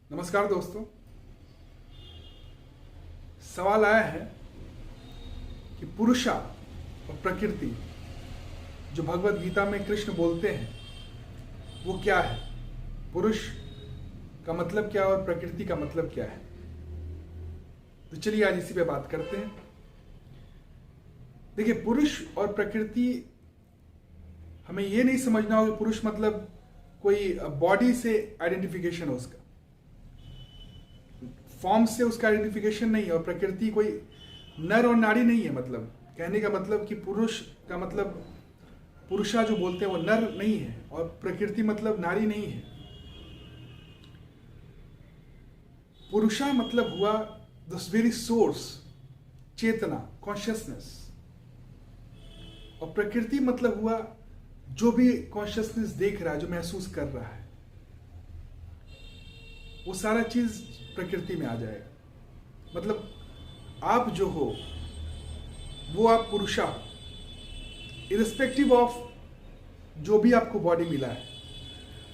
नमस्कार दोस्तों। सवाल आया है कि पुरुषा और प्रकृति जो भगवत गीता में कृष्ण बोलते हैं वो क्या है। पुरुष का मतलब क्या है और प्रकृति का मतलब क्या है। तो चलिए आज इसी पे बात करते हैं। देखिए, पुरुष और प्रकृति हमें ये नहीं समझना होगा पुरुष मतलब कोई बॉडी से आइडेंटिफिकेशन हो, उसका फॉर्म से उसका आइडेंटिफिकेशन नहीं है। और प्रकृति कोई नर और नारी नहीं है। मतलब कहने का मतलब कि पुरुष का मतलब पुरुषा जो बोलते हैं वो नर नहीं है और प्रकृति मतलब नारी नहीं है। पुरुषा मतलब हुआ दिस वेरी सोर्स, चेतना, कॉन्शियसनेस। और प्रकृति मतलब हुआ जो भी कॉन्शियसनेस देख रहा है, जो महसूस कर रहा है, वो सारा चीज प्रकृति में आ जाएगा। मतलब आप जो हो वो आप पुरुषा हो, इरिस्पेक्टिव ऑफ जो भी आपको बॉडी मिला है,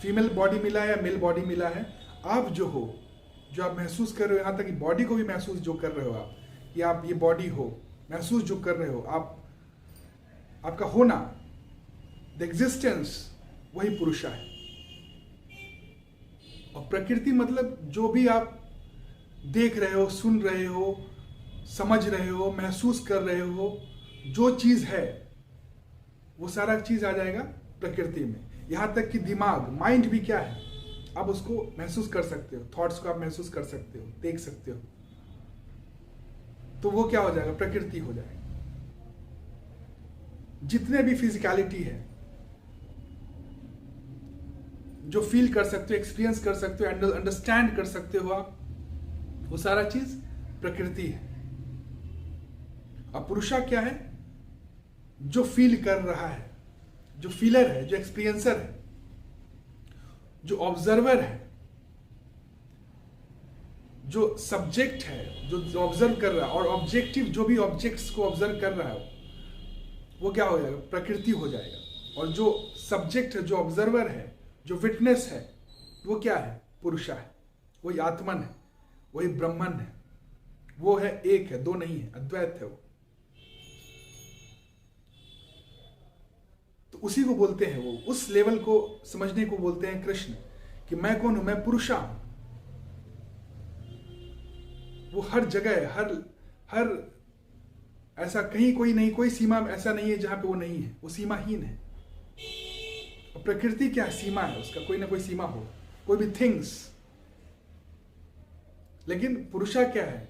फीमेल बॉडी मिला है या मेल बॉडी मिला है। आप जो हो, जो आप महसूस कर रहे हो, यहाँ तक कि बॉडी को भी महसूस जो कर रहे हो आप, कि आप ये बॉडी हो, महसूस जो कर रहे हो आप, आपका होना, द एग्जिस्टेंस, वही पुरुषा है। और प्रकृति मतलब जो भी आप देख रहे हो, सुन रहे हो, समझ रहे हो, महसूस कर रहे हो, जो चीज है वो सारा चीज आ जाएगा प्रकृति में। यहां तक कि दिमाग, माइंड भी क्या है, आप उसको महसूस कर सकते हो, थॉट्स को आप महसूस कर सकते हो, देख सकते हो, तो वो क्या हो जाएगा, प्रकृति हो जाएगा। जितने भी फिजिकलिटी है, जो फील कर सकते हो, एक्सपीरियंस कर सकते हो, अंडरस्टैंड कर सकते हो आप, वो सारा चीज प्रकृति है। और पुरुषा क्या है, जो फील कर रहा है, जो फीलर है, जो एक्सपीरियंसर है, जो ऑब्जर्वर है, जो सब्जेक्ट है, जो ऑब्जर्व कर रहा है, और ऑब्जेक्टिव जो भी ऑब्जेक्ट्स को ऑब्जर्व कर रहा है वो क्या हो जाएगा, प्रकृति हो जाएगा। और जो सब्जेक्ट है, जो ऑब्जर्वर है, जो विटनेस है, वो क्या है, पुरुषा है। वही आत्मन है, वही ब्रह्मन है, वो है, एक है, दो नहीं है, अद्वैत है वो। तो उसी को बोलते हैं, वो उस लेवल को समझने को बोलते हैं कृष्ण, कि मैं कौन हूं, मैं पुरुषा हूं। वो हर जगह है, हर ऐसा कहीं कोई नहीं, कोई सीमा ऐसा नहीं है जहां पे वो नहीं है, वो सीमाहीन है। और प्रकृति क्या है, सीमा है उसका, कोई ना कोई सीमा हो, कोई भी थिंग्स। लेकिन पुरुषा क्या है,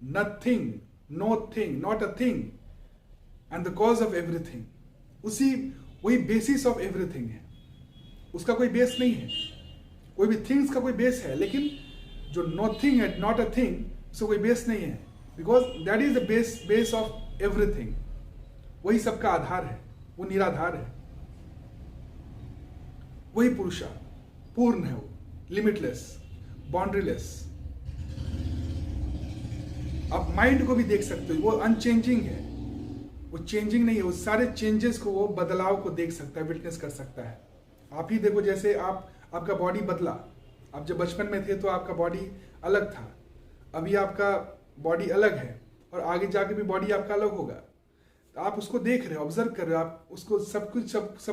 nothing, know thing, not a thing, and the cause of everything. वही बेसिस ऑफ एवरीथिंग है, उसका कोई बेस नहीं है। कोई भी थिंग्स का कोई बेस है, लेकिन जो नॉथिंग है, नॉट अ थिंग, उसका कोई बेस नहीं है, because that is the base of everything. वही सबका आधार है, वो निराधार है। वही पुरुषा पूर्ण है, वो लिमिटलेस, बाउंड्रीलेस। आप माइंड को भी देख सकते हो, वो अनचेंजिंग है, वो चेंजिंग नहीं है। वो सारे चेंजेस को, वो बदलाव को देख सकता है, विटनेस कर सकता है। आप ही देखो, जैसे आपका बॉडी बदला। आप जब बचपन में थे तो आपका बॉडी अलग था, अभी आपका बॉडी अलग है, और आगे जाके भी बॉडी आपका अलग होगा। तो आप उसको देख रहे हो, ऑब्जर्व कर रहे हो, आप उसको सब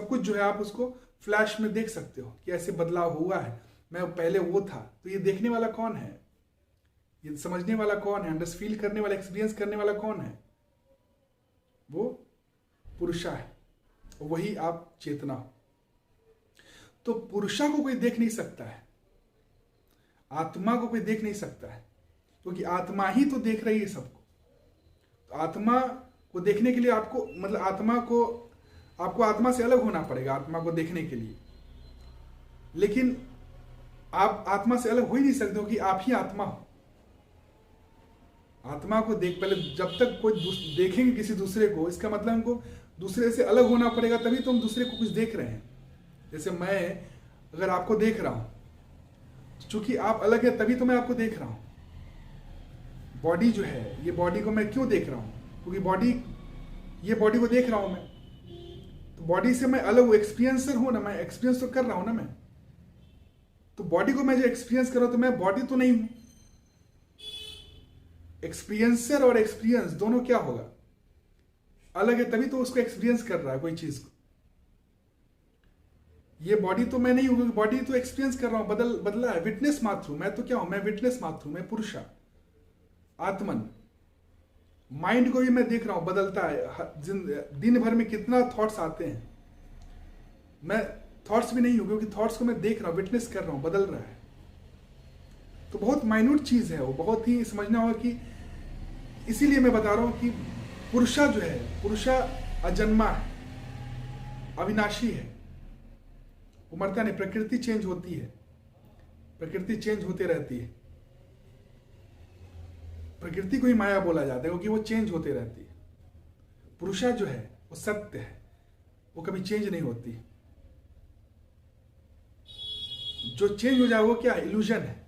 कुछ जो है आप उसको फ्लैश में देख सकते हो कि ऐसे बदलाव हुआ है। मैं पहले वो था। तो ये देखने वाला कौन है, ये समझने वाला कौन है, अंडर फील करने वाला, एक्सपीरियंस करने वाला कौन है, वो पुरुषा है। वही आप चेतना हो। तो पुरुषा को कोई देख नहीं सकता है, आत्मा को कोई देख नहीं सकता है, क्योंकि आत्मा ही तो देख रही है सबको। तो आत्मा को देखने के लिए आपको, मतलब आपको आत्मा से अलग होना पड़ेगा आत्मा को देखने के लिए। लेकिन आप आत्मा से अलग हो ही नहीं सकते, क्योंकि आप ही आत्मा हो। आत्मा को पहले जब तक कोई देखेंगे किसी दूसरे को, इसका मतलब हमको दूसरे से अलग होना पड़ेगा, तभी तो हम दूसरे को कुछ देख रहे हैं। जैसे मैं अगर आपको देख रहा हूं, चूंकि आप अलग है तभी तो मैं आपको देख रहा हूं। बॉडी जो है, ये बॉडी को मैं क्यों देख रहा हूं, क्योंकि ये बॉडी को देख रहा हूं मैं, तो बॉडी से मैं अलग हूं, एक्सपीरियंसर हूं ना, मैं एक्सपीरियंस तो कर रहा हूं ना मैं। तो बॉडी को मैं जो एक्सपीरियंस कर रहा हूं तो मैं बॉडी तो नहीं हूं। एक्सपीरियंसर और एक्सपीरियंस दोनों क्या होगा, अलग है, तभी तो उसको एक्सपीरियंस कर रहा है कोई चीज को। ये बॉडी तो मैं नहीं हूं, बॉडी तो एक्सपीरियंस कर रहा हूं, बदला है, विटनेस मात्र हूं। मैं तो क्या हूं, मैं विटनेस मात्र हूं, मैं पुरुषा आत्मन। माइंड को भी मैं देख रहा हूं, बदलता है, दिन भर में कितना थॉट्स आते हैं। मैं थॉट्स भी नहीं हूं, क्योंकि थॉट्स को मैं देख रहा हूं, विटनेस कर रहा हूं, बदल रहा है। तो बहुत माइन्यूट चीज है वो, बहुत ही समझना होगा कि इसीलिए मैं बता रहा हूं कि पुरुषा जो है, पुरुषा अजन्मा है, अविनाशी है, वो मरता नहीं। प्रकृति चेंज होती है, प्रकृति चेंज होते रहती है। प्रकृति को ही माया बोला जाता है, क्योंकि वो चेंज होते रहती है। पुरुषा जो है वो सत्य है, वो कभी चेंज नहीं होती। जो चेंज हो जाए वो क्या है, इल्यूजन है।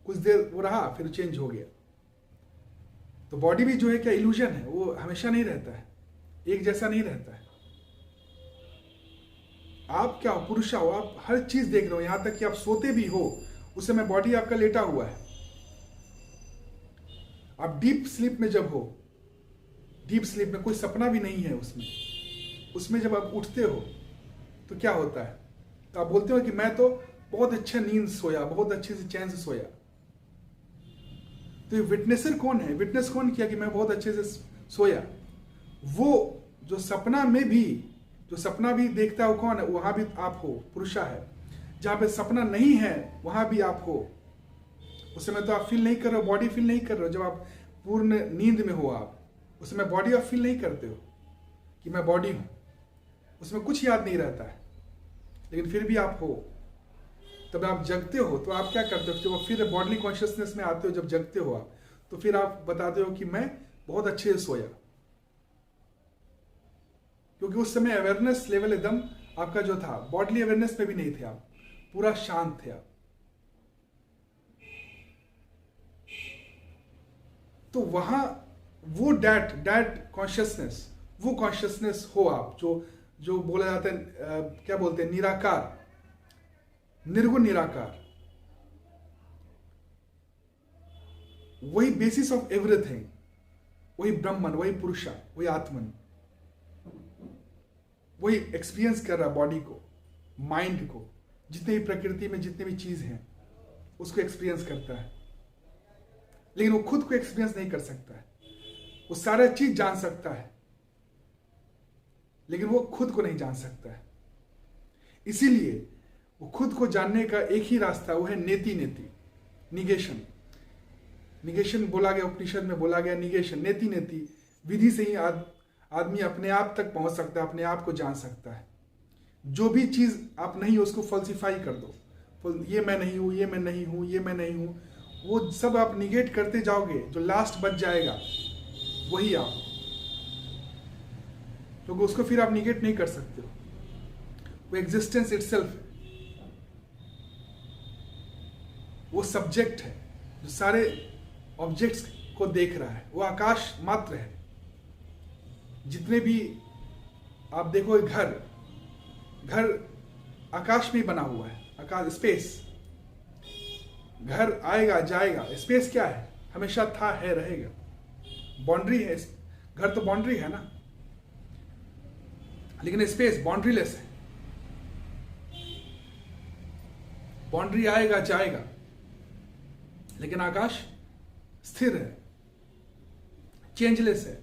कुछ देर वो रहा फिर चेंज हो गया। तो बॉडी भी जो है क्या, इल्यूजन है, वो हमेशा नहीं रहता है, एक जैसा नहीं रहता है। आप क्या हो, पुरुषा हो, आप हर चीज देख रहे हो, यहां तक कि आप सोते भी हो उस समय बॉडी आपका लेटा हुआ है। आप डीप स्लीप में जब हो, डीप स्लीप में कोई सपना भी नहीं है उसमें जब आप उठते हो तो क्या होता है, तो आप बोलते हो कि मैं तो बहुत अच्छा नींद सोया, बहुत अच्छे से चैन से सोया। तो ये विटनेसर कौन है, विटनेस कौन किया कि मैं बहुत अच्छे से सोया? वो जो सपना में भी, जो सपना भी देखता है वो कौन है, वहां भी आप हो, पुरुषा है। जहां पे सपना नहीं है वहां भी आप हो। उस समय तो आप फील नहीं कर रहे हो, बॉडी फील नहीं कर रहे हो। जब आप पूर्ण नींद में हो आप, उस समय बॉडी आप फील नहीं करते हो कि मैं बॉडी हूं, उसमें कुछ याद नहीं रहता है, लेकिन फिर भी आप हो। तब आप जगते हो तो आप क्या करते हो, जब फिर बॉडी कॉन्शियसनेस में आते हो, जब जगते हो आप, तो फिर आप बताते हो कि मैं बहुत अच्छे से सोया, क्योंकि उस समय अवेयरनेस लेवल एकदम आपका जो था, बॉडली अवेयरनेस पे भी नहीं थे आप, पूरा शांत थे आप। तो वहां वो डैट कॉन्शियसनेस, वो कॉन्शियसनेस हो आप, जो बोला जाता है, क्या बोलते हैं, निराकार, निर्गुण निराकार। वही बेसिस ऑफ एवरीथिंग, वही ब्रह्मन, वही पुरुषा, वही आत्मन, वही एक्सपीरियंस कर रहा बॉडी को, माइंड को, जितने भी प्रकृति में जितने भी चीज हैं उसको एक्सपीरियंस करता है। लेकिन वो खुद को एक्सपीरियंस नहीं कर सकता है। वो सारा चीज जान सकता है, लेकिन वो खुद को नहीं जान सकता है। इसीलिए वो खुद को जानने का एक ही रास्ता, वो है नेति नेति, निगेशन। निगेशन बोला गया, उपनिषद में बोला गया, निगेशन, नेति नेति विधि से ही आदमी अपने आप तक पहुंच सकता है, अपने आप को जान सकता है। जो भी चीज आप नहीं हो उसको फॉल्सिफाई कर दो, ये मैं नहीं हूं, ये मैं नहीं हूं, ये मैं नहीं हूं, वो सब आप निगेट करते जाओगे, जो लास्ट बच जाएगा वही आप, क्योंकि उसको फिर आप निगेट नहीं कर सकते हो। वो एग्जिस्टेंस इटसेल्फ है, वो सब्जेक्ट है जो सारे ऑब्जेक्ट्स को देख रहा है। वो आकाश मात्र है। जितने भी आप देखोगे, घर आकाश में बना हुआ है, आकाश, स्पेस। घर आएगा जाएगा, स्पेस क्या है, हमेशा था, है, रहेगा। बाउंड्री है, घर तो बाउंड्री है ना, लेकिन स्पेस बाउंड्रीलेस है। बाउंड्री आएगा जाएगा, लेकिन आकाश स्थिर है, चेंजलेस है,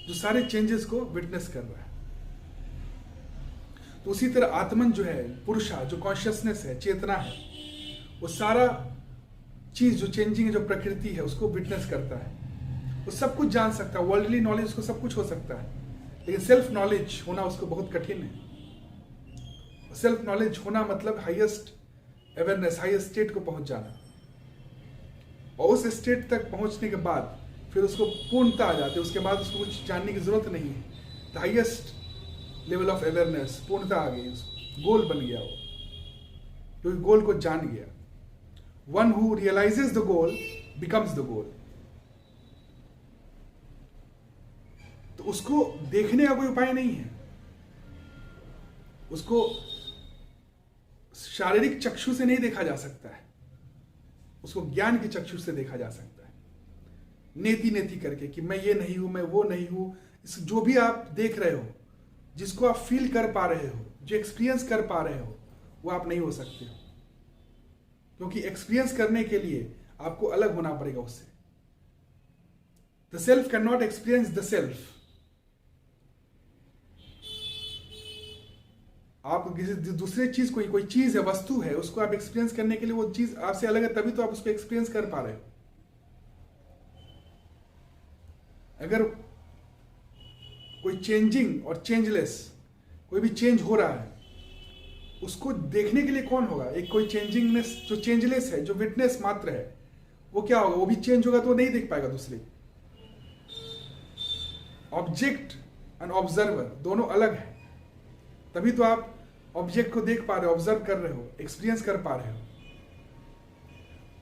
जो सारे चेंजेस को विटनेस कर रहा है। तो उसी तरह आत्मन जो है, पुरुषा, जो कॉन्शियसनेस है, चेतना है, वो सारा चीज जो चेंजिंग है, जो प्रकृति है, उसको विटनेस करता है। वो सब कुछ जान सकता है, वर्ल्डली नॉलेज उसको सब कुछ हो सकता है, लेकिन सेल्फ नॉलेज होना उसको बहुत कठिन है। सेल्फ नॉलेज होना मतलब हाईएस्ट अवेयरनेस, हाईएस्ट स्टेट को पहुंच जाना, और उस स्टेट तक पहुंचने के बाद फिर उसको पूर्णता आ जाती है। उसके बाद उसको कुछ जानने की जरूरत नहीं है। The highest level of awareness, पूर्णता आ गई, उसको गोल बन गया वो, क्योंकि गोल को जान गया। One who realises the goal becomes the goal. तो उसको देखने का कोई उपाय नहीं है, उसको शारीरिक चक्षु से नहीं देखा जा सकता है, उसको ज्ञान के चक्षु से देखा जा सकता है। नेति नेति करके कि मैं ये नहीं हूं, मैं वो नहीं हूं, इस जो भी आप देख रहे हो, जिसको आप फील कर पा रहे हो, जो एक्सपीरियंस कर पा रहे हो, वो आप नहीं हो सकते हो। क्योंकि एक्सपीरियंस करने के लिए आपको अलग होना पड़ेगा उससे। The self can not experience the self. आप किसी दूसरे चीज कोई चीज है, वस्तु है, उसको आप एक्सपीरियंस करने के लिए वो चीज आपसे अलग है, तभी तो आप उसको एक्सपीरियंस कर पा रहे हो। अगर कोई चेंजिंग और चेंजलेस, कोई भी चेंज हो रहा है, उसको देखने के लिए कौन होगा? एक कोई चेंजिंगनेस जो चेंजलेस है, जो विटनेस मात्र है, वो क्या होगा? वो भी चेंज होगा तो वो नहीं देख पाएगा दूसरे। ऑब्जेक्ट एंड ऑब्जर्वर दोनों अलग है, तभी तो आप ऑब्जेक्ट को देख पा रहे हो, ऑब्जर्व कर रहे हो, एक्सपीरियंस कर पा रहे हो।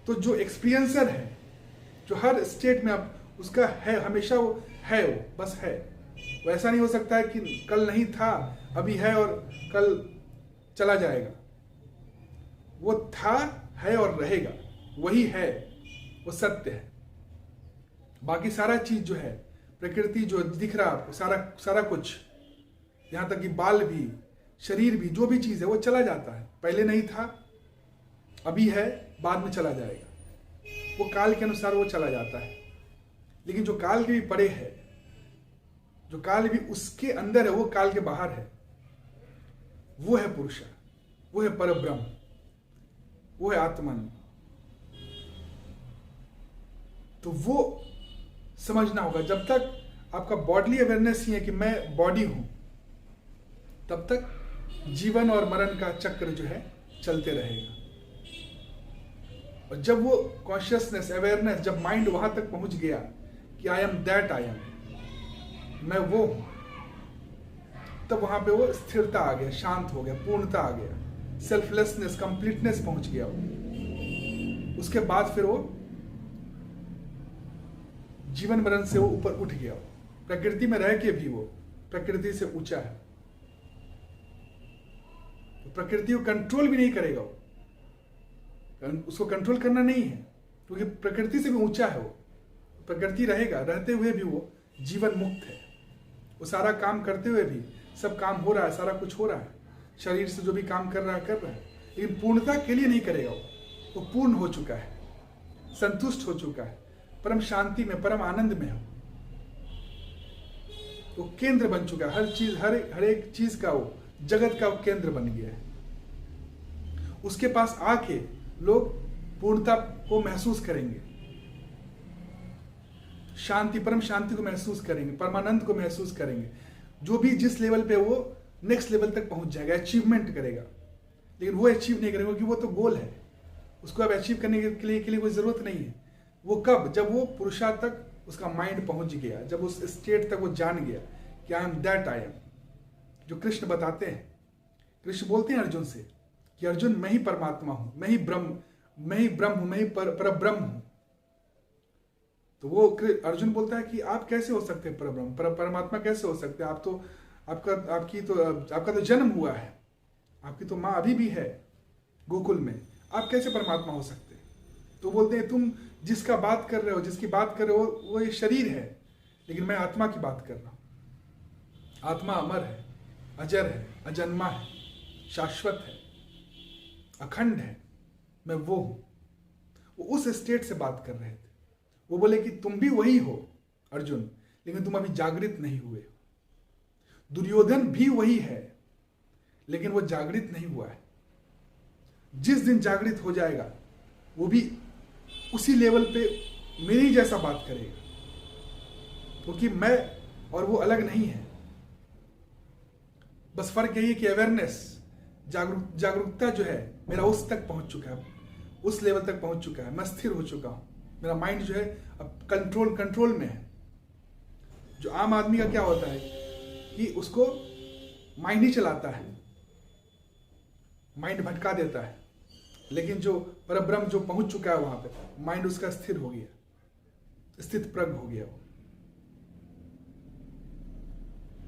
तो जो एक्सपीरियंसर है, जो हर स्टेट में आप उसका है, हमेशा वो है, वो बस है। वो ऐसा नहीं हो सकता है कि कल नहीं था, अभी है और कल चला जाएगा। वो था, है और रहेगा, वही है, वो सत्य है। बाकी सारा चीज जो है, प्रकृति जो दिख रहा है आपको, सारा कुछ, यहां तक कि बाल भी, शरीर भी, जो भी चीज है वो चला जाता है। पहले नहीं था, अभी है, बाद में चला जाएगा। वो काल के अनुसार वो चला जाता है। लेकिन जो काल के भी परे है, जो काल भी उसके अंदर है, वो काल के बाहर है, वो है पुरुष, वो है परब्रह्म, वो है आत्मन। तो वो समझना होगा। जब तक आपका बॉडली अवेयरनेस ही है कि मैं बॉडी हूं, तब तक जीवन और मरण का चक्र जो है चलते रहेगा। और जब वो कॉन्शियसनेस, अवेयरनेस, जब माइंड वहां तक पहुंच गया कि I am that I am, मैं वो हूं, तब वहां पे वो स्थिरता आ गया, शांत हो गया, पूर्णता आ गया, सेल्फलेसनेस, कंप्लीटनेस पहुंच गया वो। उसके बाद फिर वो जीवन मरण से वो ऊपर उठ गया। प्रकृति में रह के भी वो प्रकृति से ऊंचा है। तो प्रकृति को कंट्रोल भी नहीं करेगा वो, उसको कंट्रोल करना नहीं है, क्योंकि प्रकृति से भी ऊंचा है वो। प्रकृति रहेगा, रहते हुए भी वो जीवन मुक्त है। वो सारा काम करते हुए भी, सब काम हो रहा है, सारा कुछ हो रहा है, शरीर से जो भी काम कर रहा है, लेकिन पूर्णता के लिए नहीं करेगा वो पूर्ण हो चुका है, संतुष्ट हो चुका है, परम शांति में, परम आनंद में हो। वो केंद्र बन चुका है, हर चीज, हर एक चीज का वो जगत का वो केंद्र बन गया है। उसके पास आके लोग पूर्णता को महसूस करेंगे, शांति, परम शांति को महसूस करेंगे, परमानंद को महसूस करेंगे। जो भी जिस लेवल पे वो नेक्स्ट लेवल तक पहुंच जाएगा, अचीवमेंट करेगा। लेकिन वो अचीव नहीं करेगा, क्योंकि वो तो गोल है, उसको अब अचीव करने के लिए कोई जरूरत नहीं है। वो कब? जब वो पुरुषार्थ तक उसका माइंड पहुंच गया, जब उस स्टेट तक वो जान गया कि I am that I am, जो कृष्ण बताते हैं। कृष्ण बोलते हैं अर्जुन से कि अर्जुन, मैं ही परमात्मा हूं, मैं ही ब्रह्म हूं, मैं ही परब्रह्म हूं। तो वो अर्जुन बोलता है कि आप कैसे हो सकते हैं परब्रह्म, परमात्मा कैसे हो सकते हैं? आप तो आपका तो जन्म हुआ है, आपकी तो माँ अभी भी है गोकुल में, आप कैसे परमात्मा हो सकते? तो बोलते हैं तुम जिसका बात कर रहे हो, जिसकी बात कर रहे हो, वो ये शरीर है, लेकिन मैं आत्मा की बात कर रहा हूं। आत्मा अमर है, अजर है, अजन्मा है, शाश्वत है, अखंड है, मैं वो हूं। वो उस स्टेट से बात कर रहे थे। वो बोले कि तुम भी वही हो अर्जुन, लेकिन तुम अभी जागृत नहीं हुए। दुर्योधन भी वही है, लेकिन वो जागृत नहीं हुआ है। जिस दिन जागृत हो जाएगा, वो भी उसी लेवल पे मेरी जैसा बात करेगा, क्योंकि मैं और वो अलग नहीं है। बस फर्क यही है कि अवेयरनेस, जागरूकता जो है मेरा उस तक पहुंच चुका है, उस लेवल तक पहुंच चुका है, मैं स्थिर हो चुका हूं। मेरा माइंड जो है अब कंट्रोल में है। जो आम आदमी का क्या होता है कि उसको माइंड ही चलाता है, माइंड भटका देता है। लेकिन जो परब्रह्म जो पहुंच चुका है वहां पे, माइंड उसका स्थिर हो गया, स्थित प्रज्ञ हो गया वो।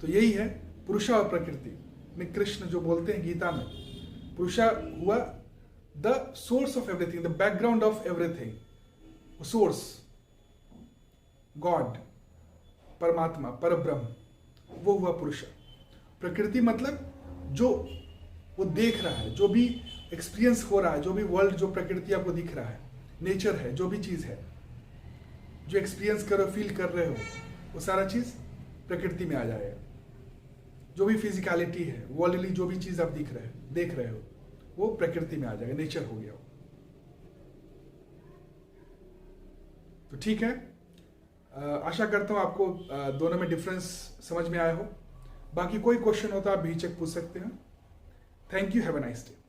तो यही है पुरुषा और प्रकृति में कृष्ण जो बोलते हैं गीता में पुरुषा हुआ the source of everything, the background of everything, source, God, परमात्मा, परब्रह्म, वो हुआ पुरुषा। प्रकृति मतलब जो वो देख रहा है, जो भी एक्सपीरियंस हो रहा है, जो भी वर्ल्ड, जो प्रकृति आपको दिख रहा है, नेचर है, जो भी चीज है, जो एक्सपीरियंस कर रहे हो, फील कर रहे हो, वो सारा चीज प्रकृति में आ जाएगा। जो भी फिजिकलिटी है, वर्ल्डली जो भी चीज आप देख रहे हो, वो प्रकृति में आ जाएगा, नेचर हो गया वो। तो ठीक है, आशा करता हूं आपको दोनों में डिफरेंस समझ में आया हो। बाकी कोई क्वेश्चन हो तो आप बेहिचक पूछ सकते हैं। Thank you, have a nice day.